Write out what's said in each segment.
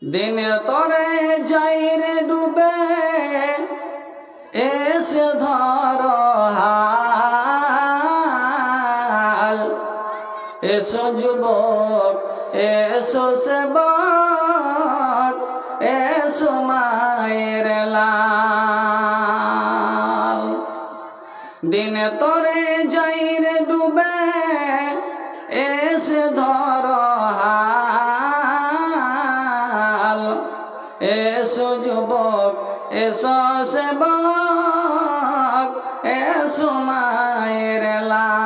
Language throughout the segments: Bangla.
দিনের তরে যাই রে ডুবে এসে ধর হাল। এসো যুবক এসো সেবক এসো মায়ের লাল। দিনে তরে যাই রে ডুবে এসে ধর হাল। এসো যুবক এসো সেবক এসো মায়ের লাল।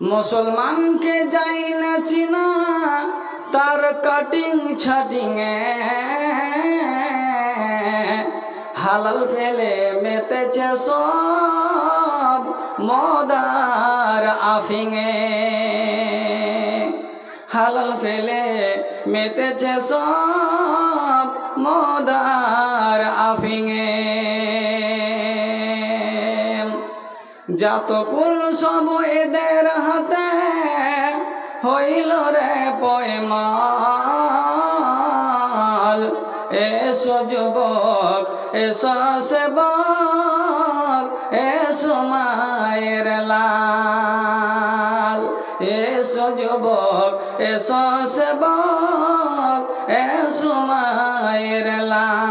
মুসলমানকে যাই না চিনা তার কাটিং ছাটিংয়ে, হালাল ফেলে মেতেছে সব মদার আফিংয়ে। হালাল ফেলে মেতেছে সব মদার আফিংয়ে। যত কুল সব এদের হাতে হইল রে পয়মাল। এসো যুবক এসো সেবক এসো মায়ের লাল। এসো যুবক এসো সেবক এসো মায়ের লাল।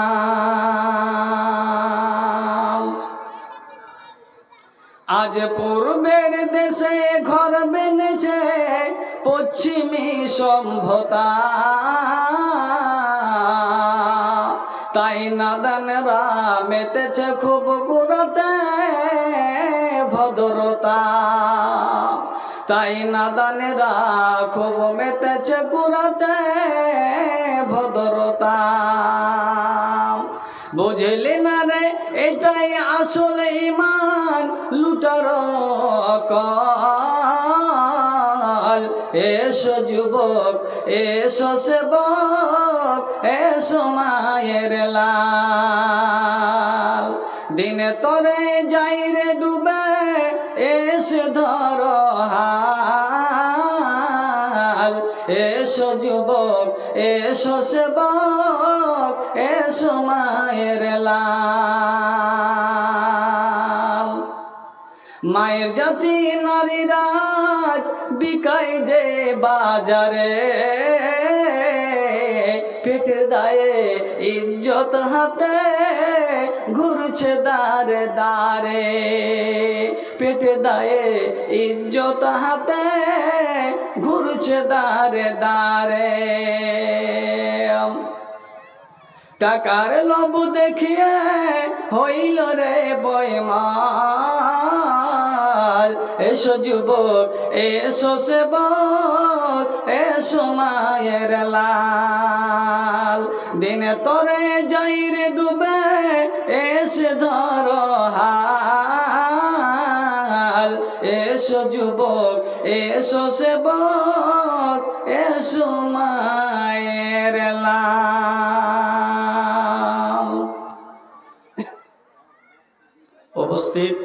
আজ পূর্বের দেশে ঘর বেনেছে পশ্চিমী সভ্যতা, তাই নাদানরা মেতেছে খুব কুড়াতে ভদ্রতা। তাই নাদানেরা খুব মেতেছে কুড়াতে ভদ্রতা। বুঝলি না রে এটাই আসলে ইমান লুটার কল। এসো যুবক এসো সেবক এসো মায়ের লাল। দিনে তরে যাই রে ডুবে এসে ধর হাল। এসো যুবক এসো সেবক এসো মায়ের লাল। মায়ের জাতি নারীরাজ বিকায় যে বাজারে, পেটের দায়ে ইজ্জত হাতে ঘুরছে দারে দারে। পেটের দায়ে ইজ্জত হাতে ঘুরছে দারে দারে। টাকার লোভ দেখিয়ে হইল রে বয়মাল। এসো যুবক এসো সেবক এসো মায়ের লাল। দিনে তরে যাই রে ডুবে এসে ধর হাল। এসো যুবক এসো সেবক এসো মায়ের লাল। উপস্থিত